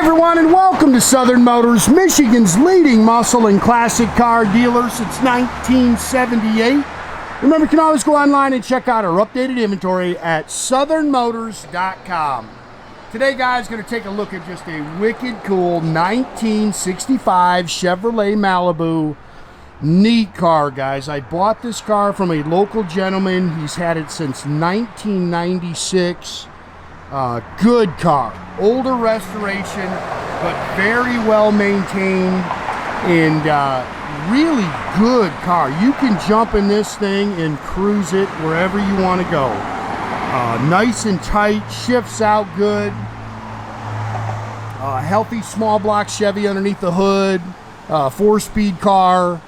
everyone, and welcome to Southern Motors, Michigan's leading muscle and classic car dealer since 1978. Remember, you can always go online and check out our updated inventory at southernmotors.com. Today, guys, going to take a look at just a wicked cool 1965 Chevrolet Malibu. Neat car, guys. I bought this car from a local gentleman. He's had it since 1996. Good car. Older restoration, but very well maintained and really good car. You can jump in this thing and cruise it wherever you want to go. Nice and tight, shifts out good. Healthy small block Chevy underneath the hood. 4-speed car.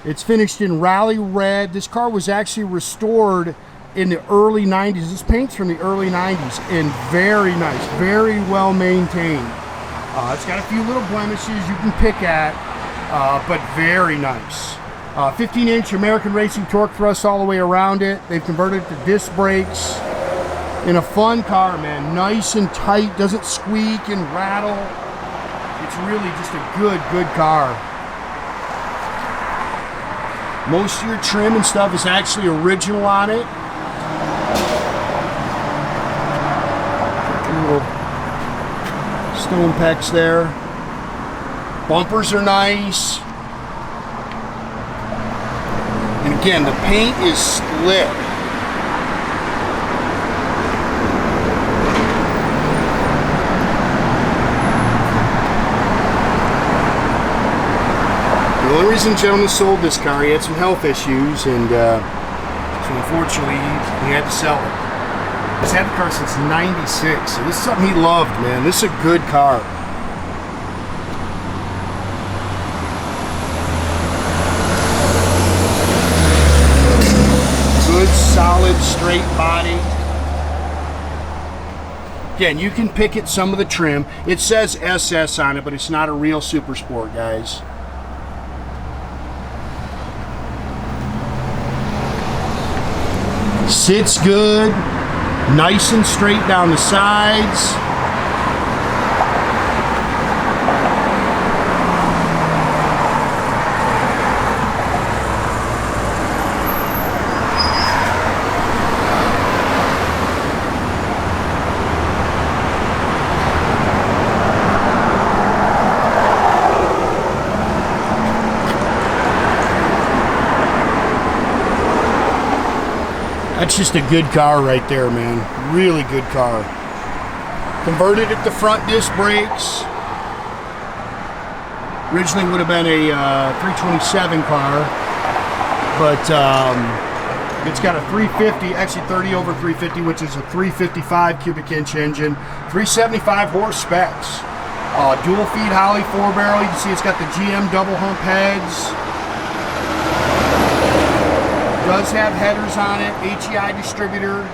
It's finished in rally red. This car was actually restored in the early 90s. This paint's from the early 90s and very nice, very well maintained. It's got a few little blemishes you can pick at, but very nice. 15-inch American Racing torque thrust all the way around it. They've converted it to disc brakes. In a fun car, man. Nice and tight, doesn't squeak and rattle. It's really just a good car. Most of your trim and stuff is actually original on it. Little stone pecs there. Bumpers are nice. And again, the paint is split. The only reason the gentleman sold this car, he had some health issues, and so unfortunately he had to sell it. He's had the car since '96, so this is something he loved, man. This is a good car. Good, solid, straight body. Again, you can pick at some of the trim. It says SS on it, but it's not a real Super Sport, guys. Sits good, nice and straight down the sides. That's just a good car right there, man. Really good car. Converted at the front disc brakes. Originally would have been a 327 car, but it's got a 350, actually 30 over 350, which is a 355 cubic inch engine, 375 horse specs. Dual feed Holley 4-barrel. You can see it's got the GM double hump heads. Does have headers on it, HEI distributor,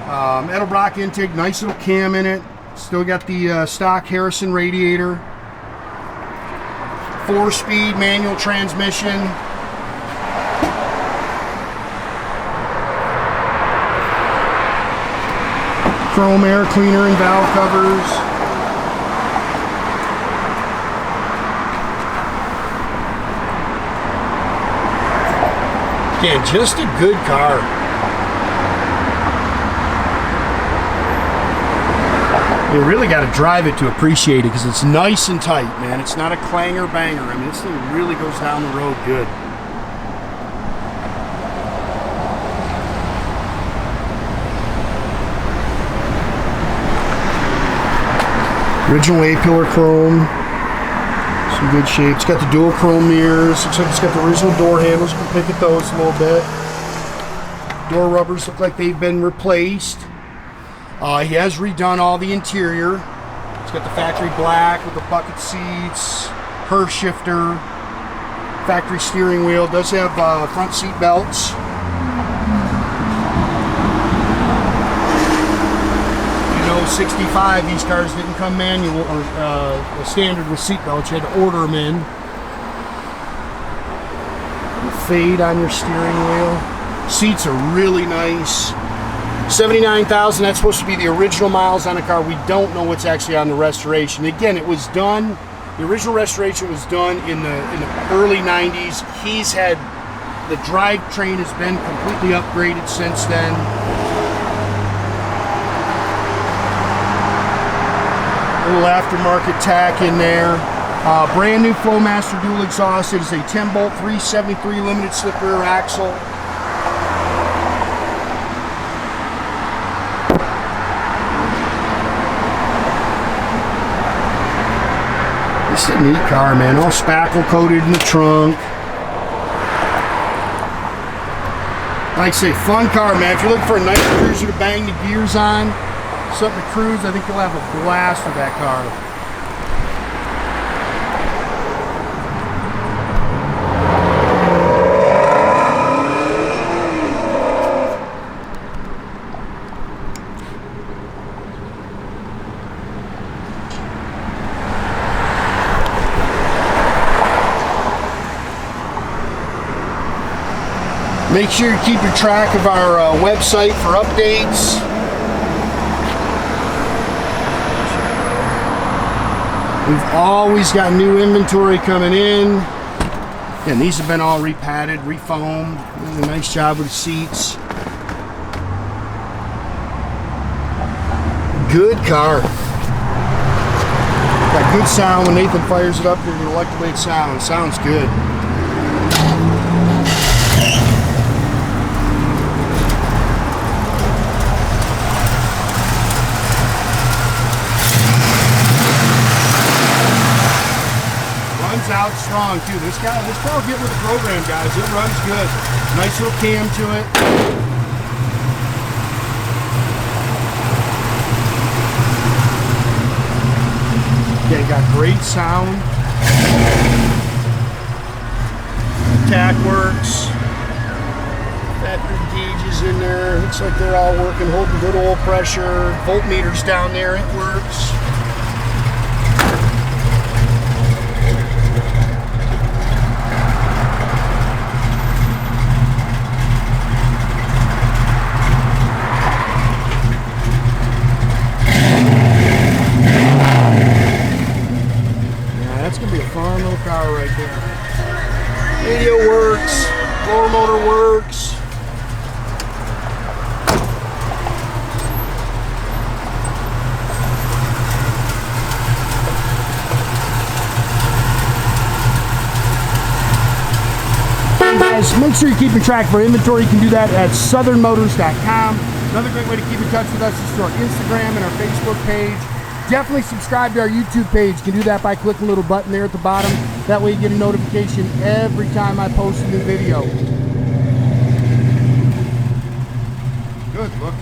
Edelbrock intake, nice little cam in it. Still got the stock Harrison radiator. 4-speed manual transmission. Chrome air cleaner and valve covers. Yeah, just a good car. You really got to drive it to appreciate it because it's nice and tight, man. It's not a clanger banger. I mean, this thing really goes down the road good. Original A-pillar chrome. Some good shape. It's got the dual chrome mirrors. Looks like it's got the original door handles. You can pick at those a little bit. Door rubbers look like they've been replaced. He has redone all the interior. It's got the factory black with the bucket seats, Hurst shifter, factory steering wheel. It does have front seat belts. 65, these cars didn't come manual or standard with seat belts. You had to order them in. Fade on your steering wheel. Seats are really nice. 79,000, that's supposed to be the original miles on the car. We don't know what's actually on the restoration. Again, it was done, the original restoration was done in the early 90s. He's had, the drivetrain has been completely upgraded since then. Little aftermarket tach in there. Brand new Flowmaster dual exhaust. It is a 10-bolt 373 limited slip rear axle. This is a neat car, man. All spackle coated in the trunk. Like I say, fun car, man. If you're looking for a nice cruiser to bang the gears on, something to cruise, I think you'll have a blast with that car. Make sure you keep your track of our website for updates. We've always got new inventory coming in. And these have been all repadded, refoamed. Doing a nice job with the seats. Good car. Got good sound. When Nathan fires it up, you're going to like the way it sounds. It sounds good. Out strong too. This car will get with the program, guys. It runs good. Nice little cam to it. Okay, got great sound. Tach works. Factory gauges in there. Looks like they're all working, holding good oil pressure. Voltmeters down there. It works. Fun little car right there. Radio works, floor motor works. Guys, make sure you keep track of our inventory. You can do that at southernmotors.com. Another great way to keep in touch with us is through our Instagram and our Facebook page. Definitely subscribe to our YouTube page. You can do that by clicking the little button there at the bottom. That way you get a notification every time I post a new video. Good look.